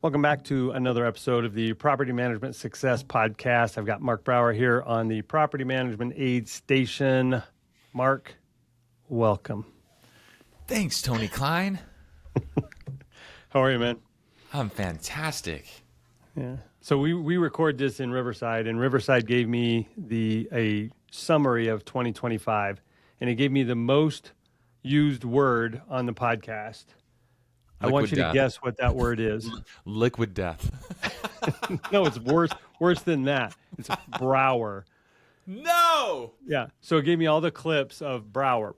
Welcome back to another episode of the Property Management Success Podcast. I've got Mark Brower here on the Property Management Aid Station. Mark, welcome. Thanks, Tony Klein. How are you, man? I'm fantastic. Yeah. So we record this in Riverside, and Riverside gave me a summary of 2025, and it gave me the most used word on the podcast. I want you to guess what that word is. Liquid death. No, it's worse than that. It's Brower. No! Yeah. So it gave me all the clips of Brower.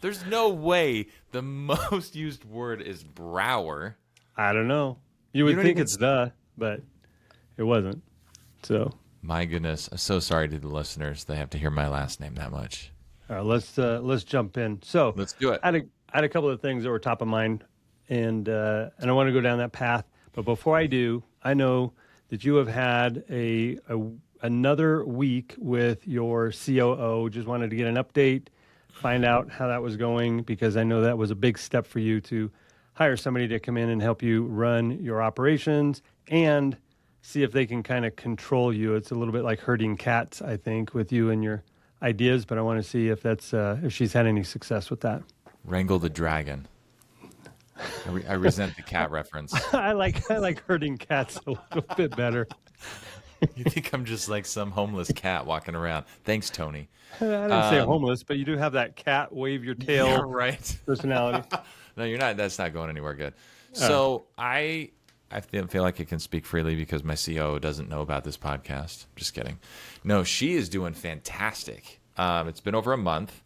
There's no way the most used word is brower. I don't know. You would think it's but it wasn't. So. My goodness. I'm so sorry to the listeners. They have to hear my last name that much. All right, let's jump in. So let's do it. I had a couple of things that were top of mind, and I want to go down that path. But before I do, I know that you have had another week with your COO. Just wanted to get an update, find out how that was going, because I know that was a big step for you to hire somebody to come in and help you run your operations and see if they can kind of control you. It's a little bit like herding cats, I think, with you and your ideas, but I want to see if if she's had any success with that. Wrangle the dragon. I resent the cat reference. I like herding cats a little bit better. You think I'm just like some homeless cat walking around? Thanks, Tony. I didn't say homeless, but you do have that cat wave your tail personality. No, you're not. That's not going anywhere good. So I feel like I can speak freely because my COO doesn't know about this podcast. Just kidding. No, she is doing fantastic. It's been over a month,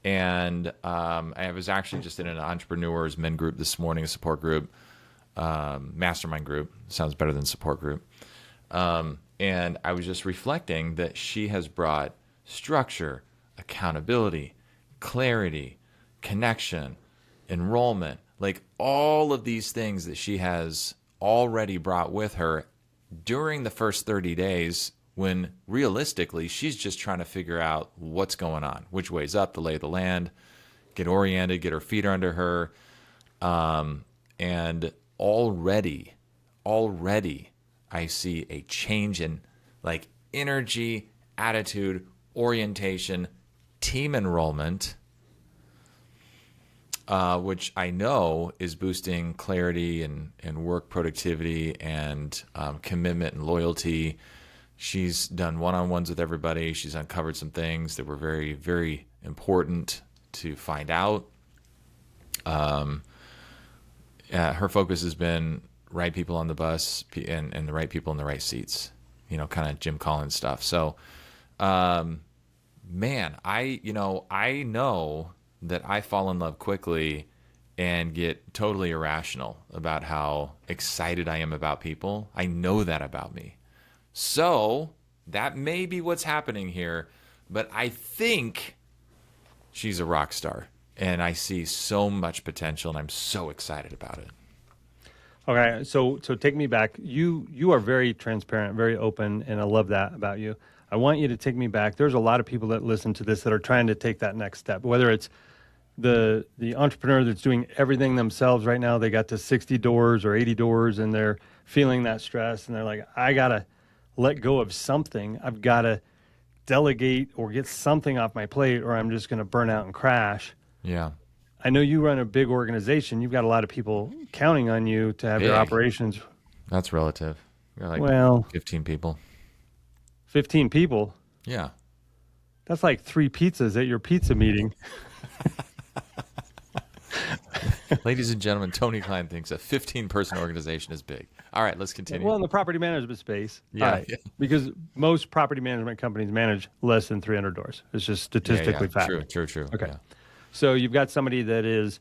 and I was actually just in an entrepreneurs men group this morning, a support group, mastermind group. Sounds better than support group. And I was just reflecting that she has brought structure, accountability, clarity, connection, enrollment, like all of these things that she has already brought with her during the first 30 days, when realistically she's just trying to figure out what's going on, which way's up, the lay of the land, get oriented, get her feet under her. And already I see a change in like energy, attitude, orientation, team enrollment, which I know is boosting clarity and work productivity and commitment and loyalty. She's done one-on-ones with everybody. She's uncovered some things that were very, very important to find out. Her focus has been right people on the bus and the right people in the right seats, kind of Jim Collins stuff. So, man, I know that I fall in love quickly and get totally irrational about how excited I am about people. I know that about me. So that may be what's happening here, but I think she's a rock star, and I see so much potential, and I'm so excited about it. Okay, so take me back. You are very transparent, very open, and I love that about you. I want you to take me back. There's a lot of people that listen to this that are trying to take that next step, whether it's the entrepreneur that's doing everything themselves right now. They got to 60 doors or 80 doors, and they're feeling that stress, and they're like, I got to let go of something. I've got to delegate or get something off my plate, or I'm just going to burn out and crash. Yeah. I know you run a big organization. You've got a lot of people counting on you to have your operations. That's relative. You're like 15 people. 15 people? Yeah. That's like 3 pizzas at your pizza meeting. Ladies and gentlemen, Tony Klein thinks a 15-person organization is big. All right, let's continue. Well, in the property management space, yeah, right, because most property management companies manage less than 300 doors. It's just statistically fact. True. Okay. Yeah. So you've got somebody that is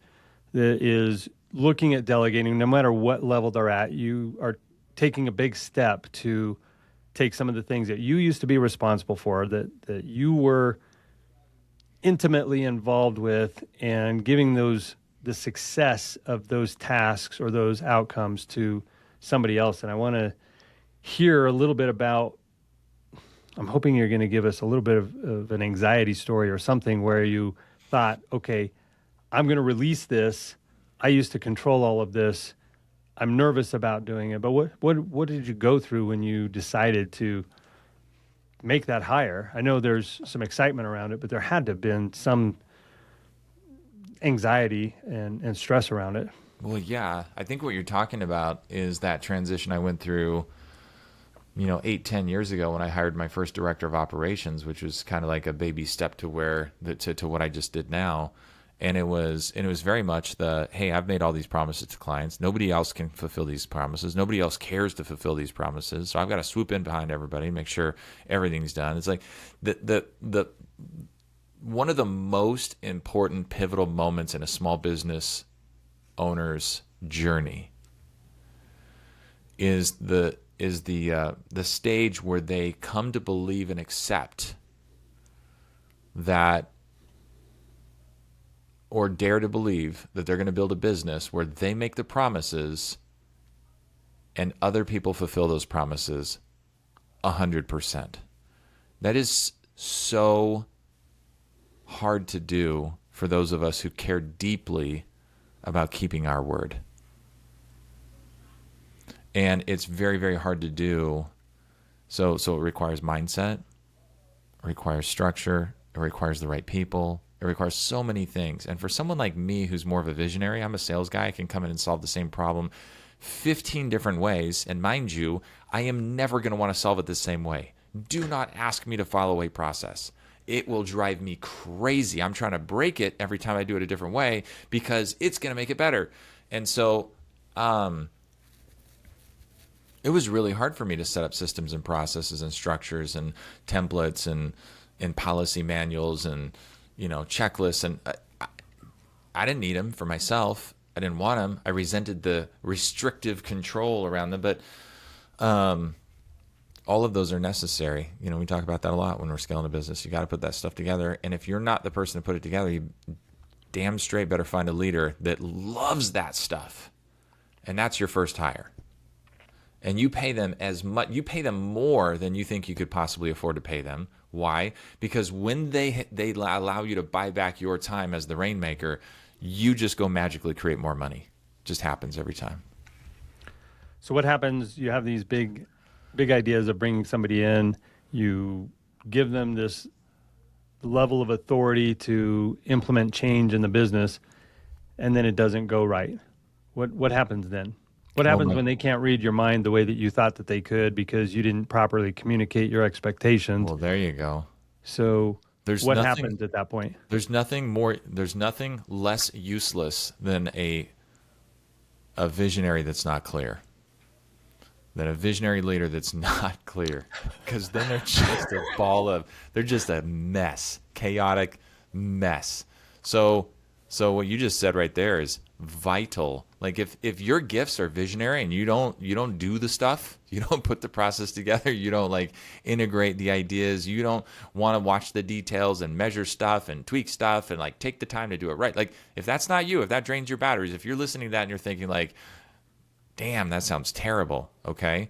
looking at delegating, no matter what level they're at. You are taking a big step to take some of the things that you used to be responsible for, that you were intimately involved with, and giving the success of those tasks or those outcomes to somebody else. And I want to hear a little bit about, I'm hoping you're going to give us a little bit of an anxiety story or something where you thought, okay, I'm going to release this. I used to control all of this. I'm nervous about doing it. But what did you go through when you decided to make that hire? I know there's some excitement around it, but there had to have been some anxiety and stress around it. Well, yeah, I think what you're talking about is that transition I went through, 8, 10 years ago when I hired my first director of operations, which was kind of like a baby step to to what I just did now. And it was very much hey, I've made all these promises to clients. Nobody else can fulfill these promises. Nobody else cares to fulfill these promises. So I've got to swoop in behind everybody, make sure everything's done. It's like the one of the most important pivotal moments in a small business owner's journey is the stage where they come to believe and accept that, or dare to believe that they're going to build a business where they make the promises and other people fulfill those promises 100%. That is so hard to do for those of us who care deeply about keeping our word. And it's very, very hard to do. So it requires mindset, it requires structure, it requires the right people, it requires so many things. And for someone like me who's more of a visionary, I'm a sales guy, I can come in and solve the same problem 15 different ways. And mind you, I am never going to want to solve it the same way. Do not ask me to follow a process. It will drive me crazy. I'm trying to break it every time I do it a different way because it's going to make it better. And so it was really hard for me to set up systems and processes and structures and templates and policy manuals and checklists. And I didn't need them for myself. I didn't want them. I resented the restrictive control around them. But all of those are necessary. We talk about that a lot when we're scaling a business. You got to put that stuff together. And if you're not the person to put it together, you damn straight better find a leader that loves that stuff. And that's your first hire. And you pay them more than you think you could possibly afford to pay them. Why? Because when they allow you to buy back your time as the rainmaker, you just go magically create more money. Just happens every time. So what happens? You have these big ideas of bringing somebody in. You give them this level of authority to implement change in the business, and then it doesn't go right. What happens then? What happens when they can't read your mind the way that you thought that they could because you didn't properly communicate your expectations? Well, there you go. So what happens at that point? There's nothing less useless than a visionary that's not clear. Than a visionary leader that's not clear. Because then they're just a mess, chaotic mess. So what you just said right there is vital. Like if your gifts are visionary and you don't do the stuff, you don't put the process together, you don't integrate the ideas, you don't want to watch the details and measure stuff and tweak stuff and take the time to do it right. If that's not you, if that drains your batteries, if you're listening to that and you're thinking damn, that sounds terrible, okay?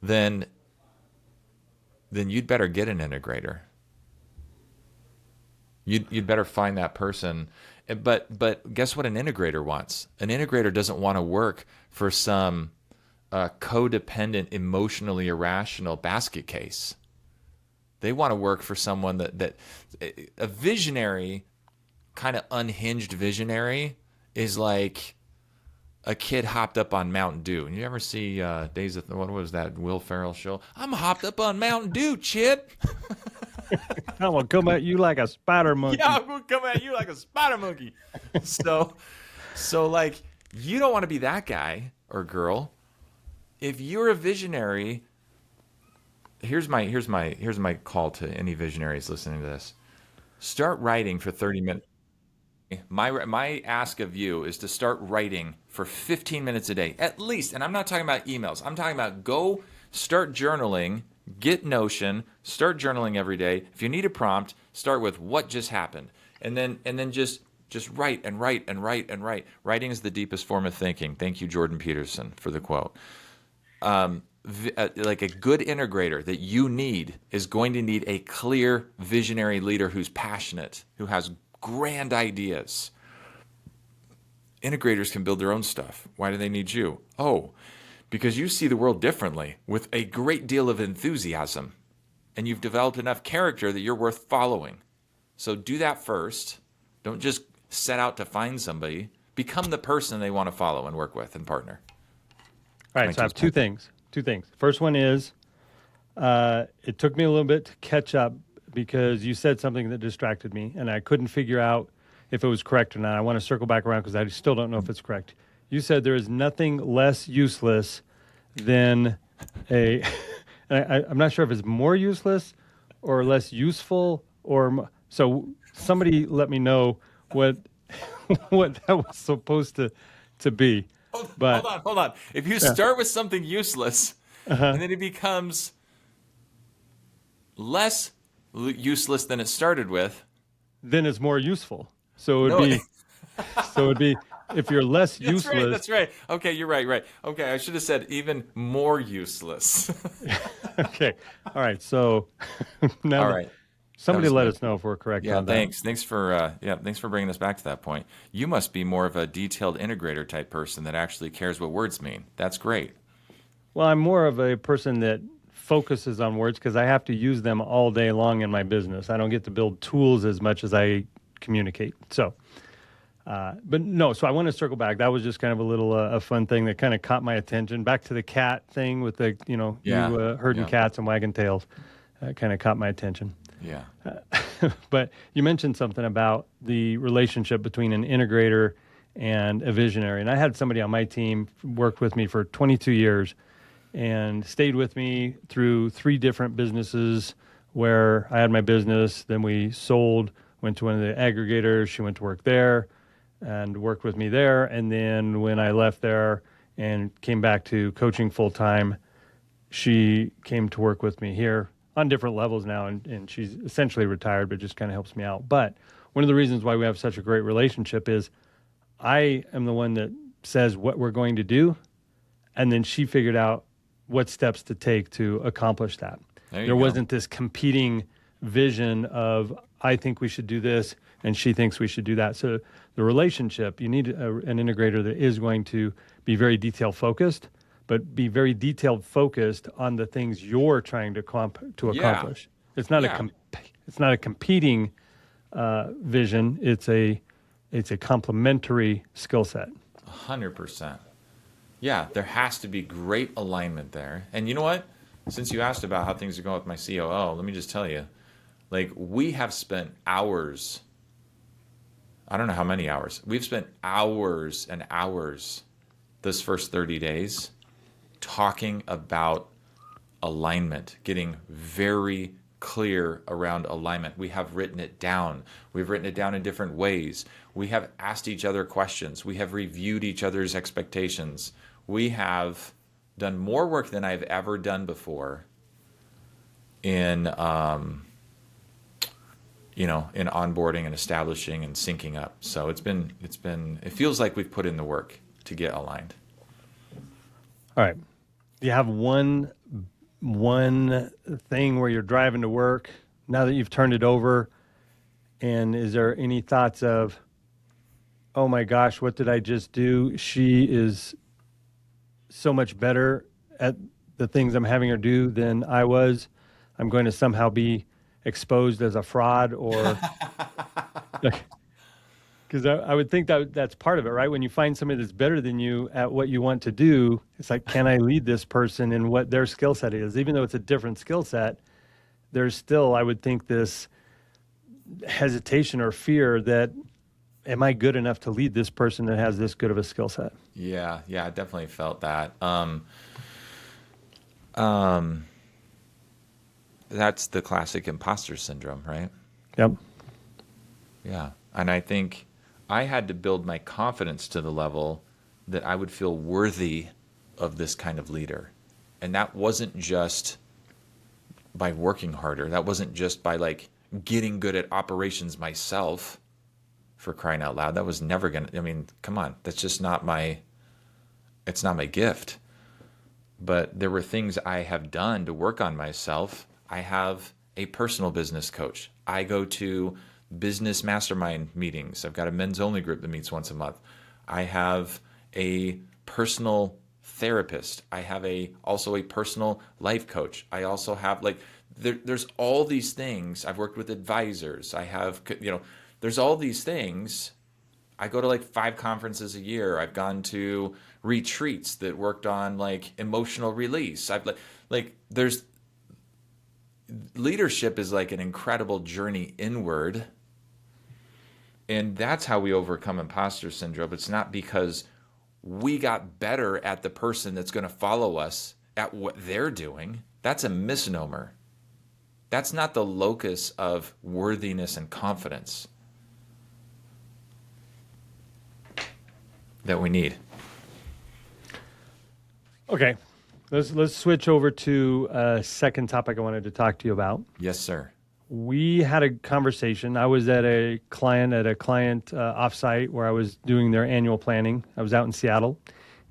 Then you'd better get an integrator. You'd better find that person. But guess what an integrator wants? An integrator doesn't want to work for some codependent, emotionally irrational basket case. They want to work for someone that a visionary, kind of unhinged visionary is like a kid hopped up on Mountain Dew. And you ever see what was that Will Ferrell show? I'm hopped up on Mountain Dew, Chip. I'm going to come at you like a spider monkey. Yeah, I'm going to come at you like a spider monkey. So you don't want to be that guy or girl. If you're a visionary, here's my call to any visionaries listening to this. Start writing for 30 minutes. My ask of you is to start writing for 15 minutes a day, at least. And I'm not talking about emails. I'm talking about go start journaling, get Notion, start journaling every day. If you need a prompt, start with what just happened. And then just write and write and write and write. Writing is the deepest form of thinking. Thank you, Jordan Peterson, for the quote. Like a good integrator that you need is going to need a clear visionary leader who's passionate, who has grand ideas. Integrators can build their own stuff. Why do they need you? Oh, because you see the world differently with a great deal of enthusiasm, and you've developed enough character that you're worth following. So do that first. Don't just set out to find somebody. Become the person they want to follow and work with and partner. All right, so I have two things. First one is it took me a little bit to catch up because you said something that distracted me, and I couldn't figure out if it was correct or not. I want to circle back around because I still don't know if it's correct. You said there is nothing less useless than a. I'm not sure if it's more useless or less useful or so. Somebody let me know what what that was supposed to be. Hold on. If you start with something useless, and then it becomes less useless than it started with, then it's more useful. So it'd be if you're less useless. That's right. Okay, you're right. Okay, I should have said even more useless. Okay. All right. So now All right. somebody let us know if we're correct on that. Thanks for bringing us back to that point. You must be more of a detailed integrator type person that actually cares what words mean. That's great. Well, I'm more of a person that focuses on words because I have to use them all day long in my business. I don't get to build tools as much as I communicate. So, but no, so I want to circle back. That was just kind of a little a fun thing that kind of caught my attention. Back to the cat thing with the, you herding cats and wagging tails. Kind of caught my attention. Yeah. But you mentioned something about the relationship between an integrator and a visionary. And I had somebody on my team worked with me for 22 years and stayed with me through 3 different businesses where I had my business. Then we sold, went to one of the aggregators. She went to work there and worked with me there. And then when I left there and came back to coaching full time, she came to work with me here on different levels now, and she's essentially retired, but just kind of helps me out. But one of the reasons why we have such a great relationship is I am the one that says what we're going to do, and then she figured out what steps to take to accomplish that. There wasn't this competing vision of I think we should do this, and she thinks we should do that. So the relationship, you need an integrator that is going to be very detail focused, but be very detailed focused on the things you're trying to accomplish. It's not a competing vision. It's a complementary skill set. 100%. Yeah, there has to be great alignment there. And you know what? Since you asked about how things are going with my COO, let me just tell you, like we have spent hours. I don't know how many hours. We've spent hours and hours this first 30 days talking about alignment, getting very clear around alignment. We have written it down. We've written it down in different ways. We have asked each other questions. We have reviewed each other's expectations. We have done more work than I've ever done before in onboarding and establishing and syncing up. So it feels like we've put in the work to get aligned. All right. Do you have one thing where you're driving to work now that you've turned it over? And is there any thoughts of, oh my gosh, what did I just do? She is so much better at the things I'm having her do than I was. I'm going to somehow be exposed as a fraud or because I would think that's part of it, right? When you find somebody that's better than you at what you want to do, it's like, can I lead this person in what their skill set is? Even though it's a different skill set, there's still, I would think, this hesitation or fear that, am I good enough to lead this person that has this good of a skill set? Yeah, I definitely felt that. That's the classic imposter syndrome, right? Yep. Yeah, and I think I had to build my confidence to the level that I would feel worthy of this kind of leader. And that wasn't just by working harder. That wasn't just by like getting good at operations myself, for crying out loud. That was never come on. That's just it's not my gift. But there were things I have done to work on myself. I have a personal business coach. I go to business mastermind meetings. I've got a men's only group that meets once a month. I have a personal therapist. I have also a personal life coach. I also have there's all these things. I've worked with advisors. I have, there's all these things. I go to like 5 conferences a year. I've gone to retreats that worked on like emotional release. I've there's leadership is like an incredible journey inward. And that's how we overcome imposter syndrome. It's not because we got better at the person that's going to follow us at what they're doing. That's a misnomer. That's not the locus of worthiness and confidence that we need. Okay, let's switch over to a second topic I wanted to talk to you about. Yes, sir. We had a conversation. I was at a client offsite where I was doing their annual planning. I was out in Seattle,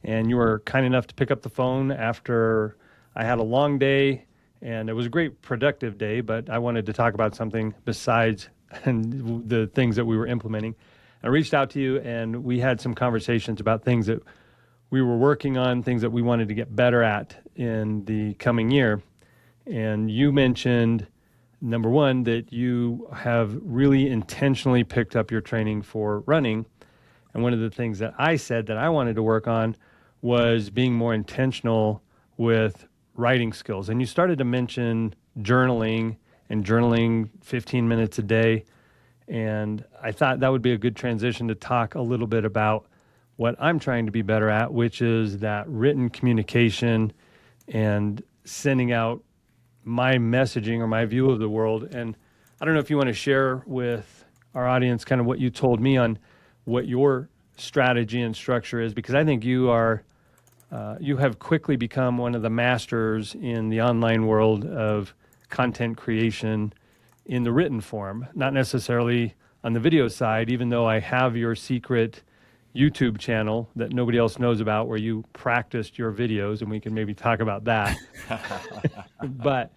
and you were kind enough to pick up the phone after I had a long day, and it was a great productive day, but I wanted to talk about something besides the things that we were implementing. I reached out to you, and we had some conversations about things that we were working on, things that we wanted to get better at in the coming year. And you mentioned, number one, that you have really intentionally picked up your training for running. And one of the things that I said that I wanted to work on was being more intentional with writing skills. And you started to mention journaling and journaling 15 minutes a day. And I thought that would be a good transition to talk a little bit about what I'm trying to be better at, which is that written communication and sending out my messaging or my view of the world. And I don't know if you want to share with our audience kind of what you told me on what your strategy and structure is, because I think you have quickly become one of the masters in the online world of content creation in the written form, not necessarily on the video side, even though I have your secret YouTube channel that nobody else knows about where you practiced your videos, and we can maybe talk about that. But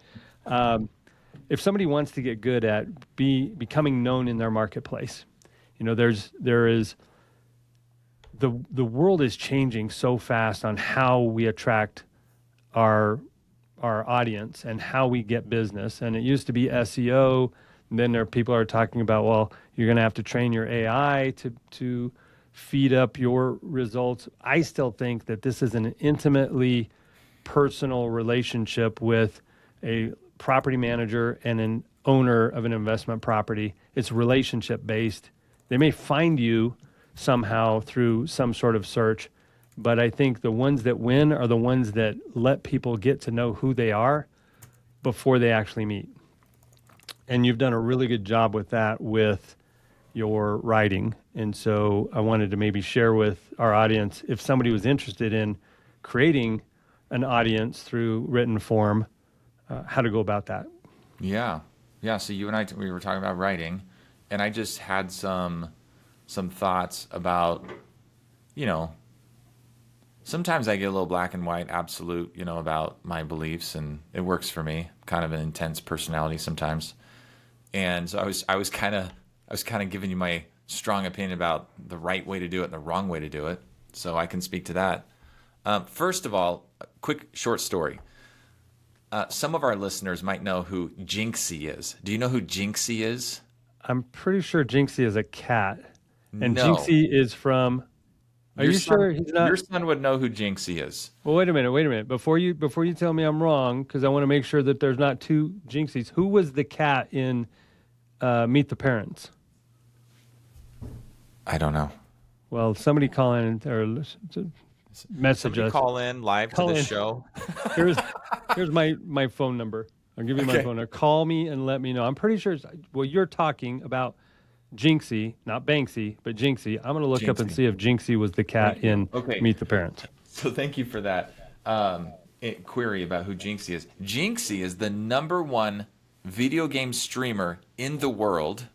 if somebody wants to get good at becoming known in their marketplace, there is the world is changing so fast on how we attract our audience and how we get business. And it used to be SEO. And then people are talking about, well, you're going to have to train your AI to feed up your results. I still think that this is an intimately personal relationship with a property manager and an owner of an investment property. It's relationship based. They may find you somehow through some sort of search, but I think the ones that win are the ones that let people get to know who they are before they actually meet. And you've done a really good job with that with your writing. And so I wanted to maybe share with our audience, if somebody was interested in creating an audience through written form, how to go about that. Yeah. So you and I, we were talking about writing, and I just had some thoughts about, sometimes I get a little black and white, absolute, about my beliefs, and it works for me. Kind of an intense personality sometimes, and so I was kind of giving you my strong opinion about the right way to do it and the wrong way to do it, so I can speak to that. First of all, a quick short story. Some of our listeners might know who Jinxie is. Do you know who Jinxie is? I'm pretty sure Jinxie is a cat. And No. Jinxie is from... Are you sure he's not? Your son would know who Jinxie is. Well, wait a minute. Before you tell me I'm wrong, because I want to make sure that there's not two Jinxies. Who was the cat in Meet the Parents? I don't know. Well, somebody call in or message Somebody us. call in live to the show. Here's my phone number. I'll give you my phone number. Call me and let me know. I'm pretty sure. You're talking about Jinxie, not Banksy, but Jinxie. I'm going to look up and see if Jinxie was the cat in Meet the Parents. So thank you for that query about who Jinxie is. Jinxie is the #1 video game streamer in the world.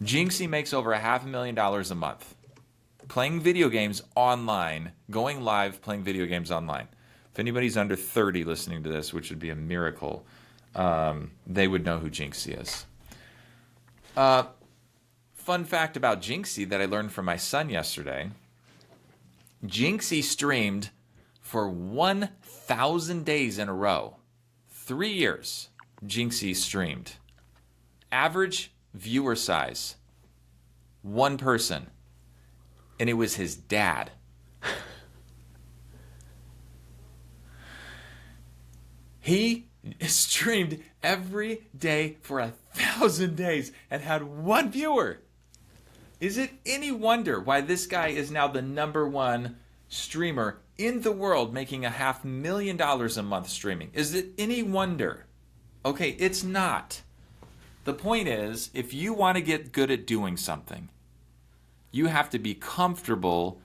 Jinxie makes over $500,000 a month playing video games online, going live, playing video games online. If anybody's under 30 listening to this, which would be a miracle, they would know who Jinxie is. fun fact about Jinxie that I learned from my son yesterday. Jinxie streamed for 1,000 days in a row. 3 years, Jinxie streamed. Average viewer size, one person. And it was his dad. He streamed every day for 1,000 days and had one viewer. Is it any wonder why this guy is now the #1 streamer in the world, making $500,000 a month streaming? Is it any wonder? Okay, it's not. The point is, if you want to get good at doing something, you have to be comfortable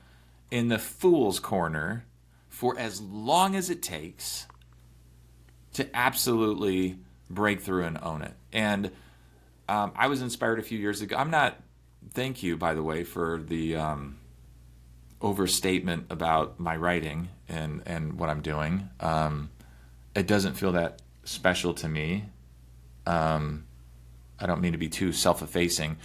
in the fool's corner for as long as it takes to absolutely break through and own it. And I was inspired a few years ago. Thank you, by the way, for the overstatement about my writing and what I'm doing. It doesn't feel that special to me. I don't mean to be too self-effacing.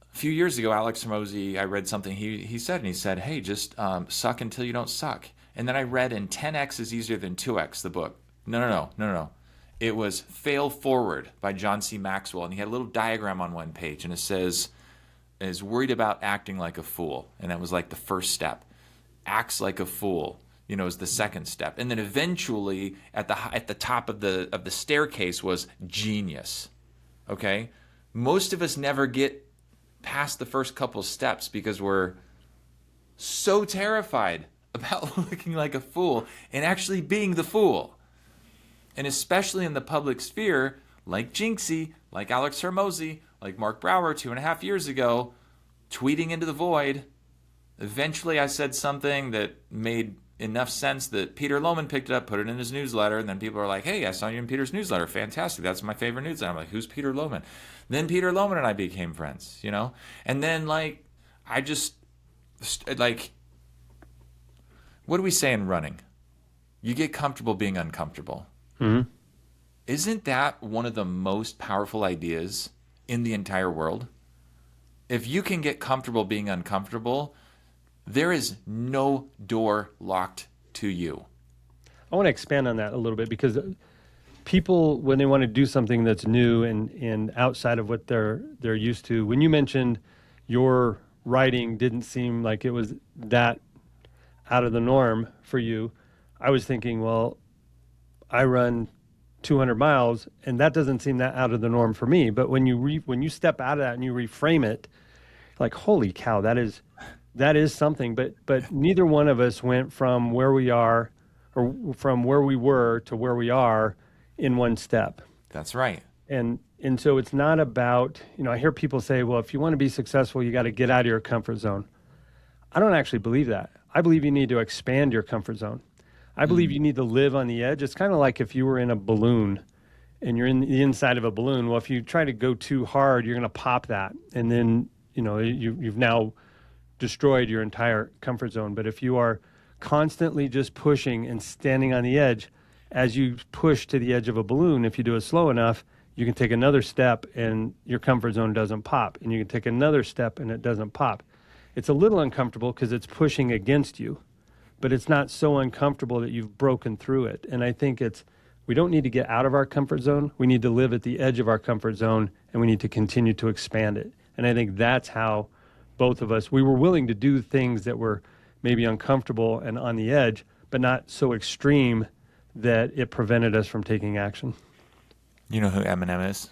A few years ago, Alex Hormozy, I read something he said, hey, just suck until you don't suck. And then I read in 10x is easier than 2x, the book. No. It was Fail Forward by John C. Maxwell. And he had a little diagram on one page. And it says, is worried about acting like a fool. And that was like the first step. Acts like a fool, is the second step. And then eventually at the top of the staircase was genius. Okay? Most of us never get past the first couple steps because we're so terrified about looking like a fool and actually being the fool. And especially in the public sphere, like Jinxie, like Alex Hormozy, like Mark Brower 2.5 years ago, tweeting into the void. Eventually I said something that made enough sense that Peter Lohman picked it up, put it in his newsletter, and then people are like, hey, I saw you in Peter's newsletter. Fantastic. That's my favorite newsletter. I'm like, who's Peter Lohman? Then Peter Lohman and I became friends, And then, I just, what do we say in running? You get comfortable being uncomfortable. Mm-hmm. Isn't that one of the most powerful ideas in the entire world? If you can get comfortable being uncomfortable, there is no door locked to you. I want to expand on that a little bit because people, when they want to do something that's new and outside of what they're used to, when you mentioned your writing didn't seem like it was that out of the norm for you, I was thinking, well, I run 200 miles, and that doesn't seem that out of the norm for me. But when you step out of that and you reframe it, like, holy cow, that is something. But neither one of us went from where we are, or from where we were to where we are in one step. That's right. And so it's not about, I hear people say, well, if you want to be successful, you got to get out of your comfort zone. I don't actually believe that. I believe you need to expand your comfort zone. I believe you need to live on the edge. It's kind of like if you were in a balloon and you're in the inside of a balloon. Well, if you try to go too hard, you're going to pop that. And then, you've now destroyed your entire comfort zone. But if you are constantly just pushing and standing on the edge, as you push to the edge of a balloon, if you do it slow enough, you can take another step and your comfort zone doesn't pop. And you can take another step and it doesn't pop. It's a little uncomfortable because it's pushing against you, but it's not so uncomfortable that you've broken through it. And I think we don't need to get out of our comfort zone. We need to live at the edge of our comfort zone, and we need to continue to expand it. And I think that's how both of us, we were willing to do things that were maybe uncomfortable and on the edge, but not so extreme that it prevented us from taking action. You know who Eminem is?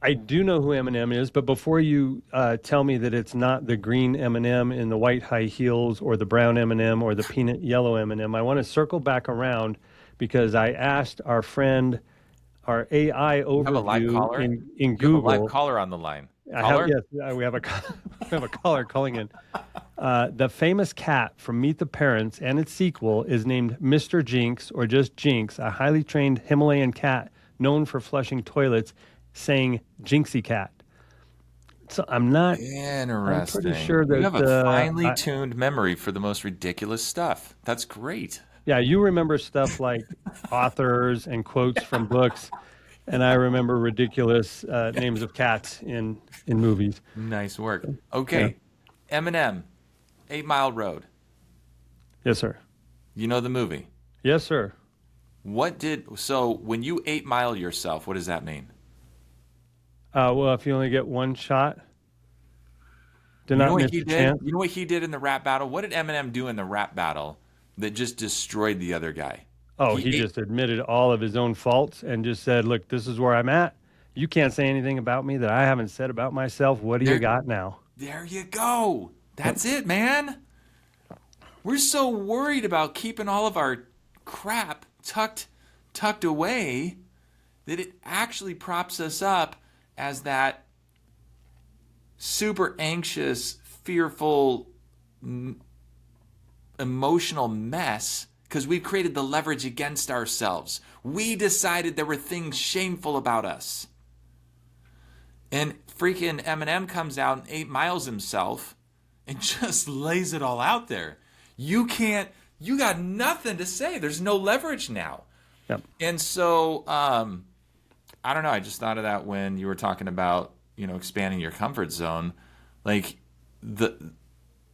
I do know who Eminem is, but before you tell me that it's not the green Eminem in the white high heels or the brown Eminem or the peanut yellow Eminem, I want to circle back around because I asked our friend, our AI overview in Google. You have a live caller on the line. We have a caller calling in. The famous cat from Meet the Parents and its sequel is named Mr. Jinx, or just Jinx, a highly trained Himalayan cat known for flushing toilets, saying Jinxie cat. So I'm pretty sure that you have a finely tuned memory for the most ridiculous stuff. That's great. Yeah, you remember stuff like authors and quotes from books. and I remember ridiculous names of cats in movies. Nice work. Yeah. Okay, Eminem, 8 Mile Road. Yes, sir. You know the movie. Yes, sir. So when you 8 Mile yourself, what does that mean? Well, if you only get one shot, do You know not what miss he a did? chance. You know what he did in the rap battle? What did Eminem do in the rap battle that just destroyed the other guy? Oh, He he ate. just admitted all of his own faults and just said, "Look, this is where I'm at. You can't say anything about me that I haven't said about myself. What do you There, got now?" there you go. Yep. That's it, man. We're so worried about keeping all of our crap tucked away that it actually props us up as that super anxious, fearful, emotional mess because we've created the leverage against ourselves. We decided there were things shameful about us. And freaking Eminem comes out and 8 Miles himself and just lays it all out there. You got nothing to say. There's no leverage now. Yep. And so, I don't know. I just thought of that when you were talking about, expanding your comfort zone. Like the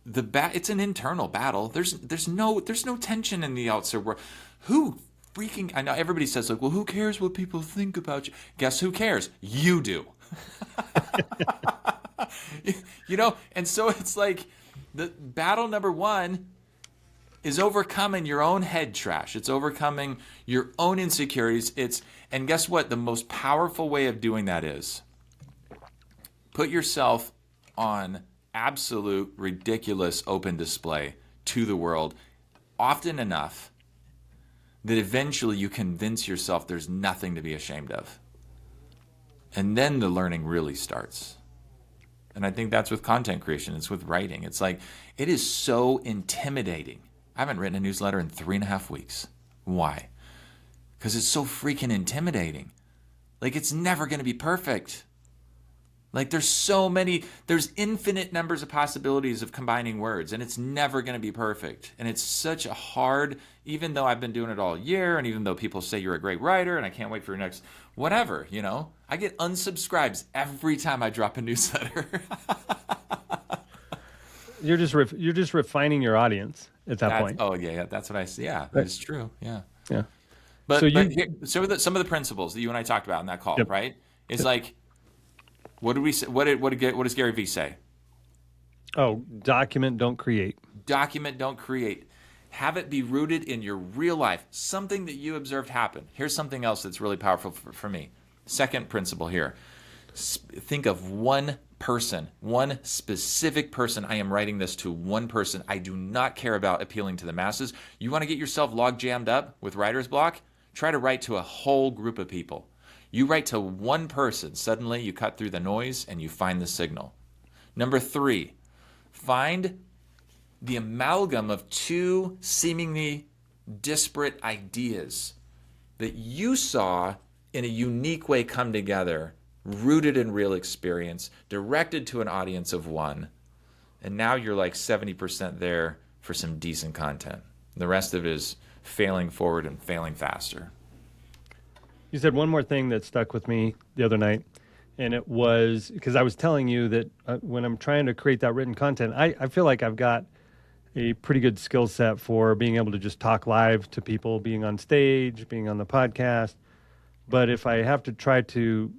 it's an internal battle. There's no tension in the outside world. Who freaking I know everybody says like, well, who cares what people think about you? Guess who cares? You do. And so it's like the battle number one is overcoming your own head trash. It's overcoming your own insecurities. And guess what? The most powerful way of doing that is put yourself on absolute ridiculous open display to the world often enough that eventually you convince yourself there's nothing to be ashamed of. And then the learning really starts. And I think that's with content creation. It's with writing. It's like, it is so intimidating. I haven't written a newsletter in 3.5 weeks. Why? Because it's so freaking intimidating. Like, it's never going to be perfect. Like, there's infinite numbers of possibilities of combining words, and it's never going to be perfect. And it's such a hard, even though I've been doing it all year, and even though people say you're a great writer, and I can't wait for your next, whatever, I get unsubscribes every time I drop a newsletter. You're just refining your audience at that point. Oh, yeah, that's what I see. Yeah, that's true. Yeah. Yeah. But So some of the principles that you and I talked about in that call, Yep. right? Is like, what did we say? What does Gary Vee say? Oh, document, don't create. Document, don't create. Have it be rooted in your real life, something that you observed happen. Here's something else that's really powerful for me. Second principle here. Think of one person, one specific person. I am writing this to one person. I do not care about appealing to the masses. You want to get yourself log jammed up with writer's block? Try to write to a whole group of people. You write to one person, suddenly you cut through the noise and you find the signal. Number 3, find the amalgam of two seemingly disparate ideas that you saw in a unique way come together, rooted in real experience, directed to an audience of one. And now you're like 70% there for some decent content. The rest of it is failing forward and failing faster. You said one more thing that stuck with me the other night, and it was because I was telling you that when I'm trying to create that written content, I feel like I've got a pretty good skill set for being able to just talk live to people, being on stage, being on the podcast. But if I have to try to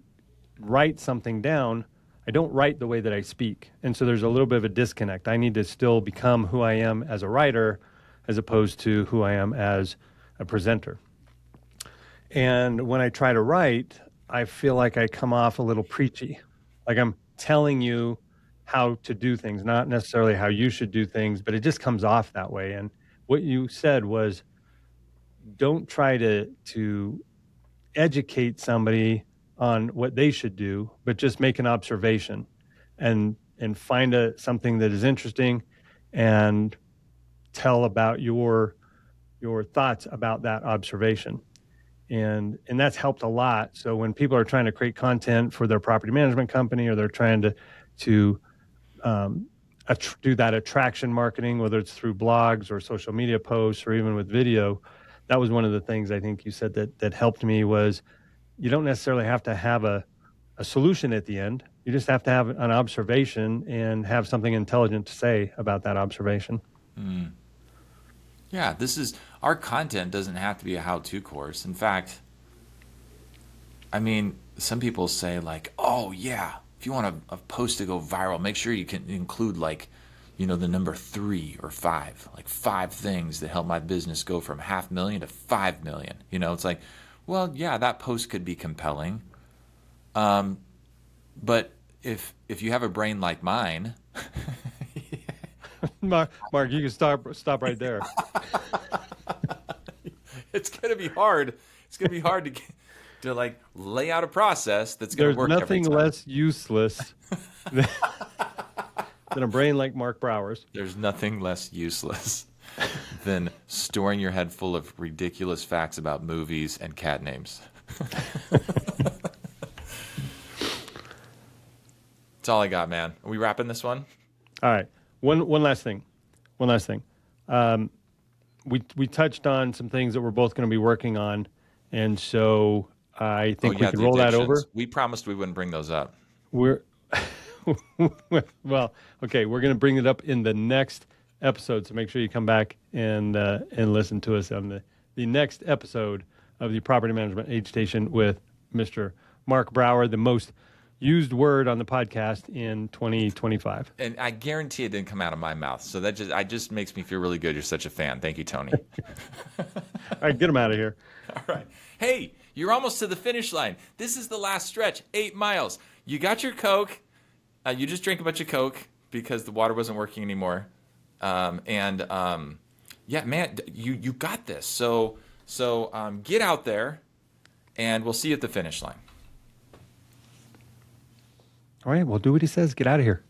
write something down, I don't write the way that I speak. And so there's a little bit of a disconnect. I need to still become who I am as a writer as opposed to who I am as a presenter. And when I try to write, I feel like I come off a little preachy. Like I'm telling you how to do things, not necessarily how you should do things, but it just comes off that way. And what you said was, don't try to educate somebody on what they should do, but just make an observation and find something that is interesting and tell about your thoughts about that observation. And that's helped a lot. So when people are trying to create content for their property management company, or they're trying to do that attraction marketing, whether it's through blogs or social media posts or even with video, that was one of the things I think you said that helped me was you don't necessarily have to have a solution at the end. You just have to have an observation and have something intelligent to say about that observation. Yeah, our content doesn't have to be a how-to course. In fact, I mean, some people say like, oh yeah, if you want a post to go viral, make sure you can include like, the number 3 or 5, like 5 things that help my business go from 500,000 to 5 million. It's like, well, yeah, that post could be compelling. But if you have a brain like mine, Mark, you can stop right there. it's gonna be hard. It's gonna be hard to like lay out a process that's gonna work every time. There's nothing less useless than a brain like Mark Brower's. There's nothing less useless than storing your head full of ridiculous facts about movies and cat names. That's all I got, man. Are we wrapping this one? All right. One last thing. We touched on some things that we're both going to be working on, and so I think we can roll that over. We promised we wouldn't bring those up. Well, okay. We're going to bring it up in the next episode, so make sure you come back and listen to us on the next episode of the Property Management Aid Station with Mr. Mark Brower, the most used word on the podcast in 2025. And I guarantee it didn't come out of my mouth. So that just makes me feel really good. You're such a fan. Thank you, Tony. All right, get him out of here. All right. Hey, you're almost to the finish line. This is the last stretch, 8 miles. You got your Coke. You just drank a bunch of Coke because the water wasn't working anymore. Yeah, man, you got this. So get out there, and we'll see you at the finish line. All right, well, do what he says. Get out of here.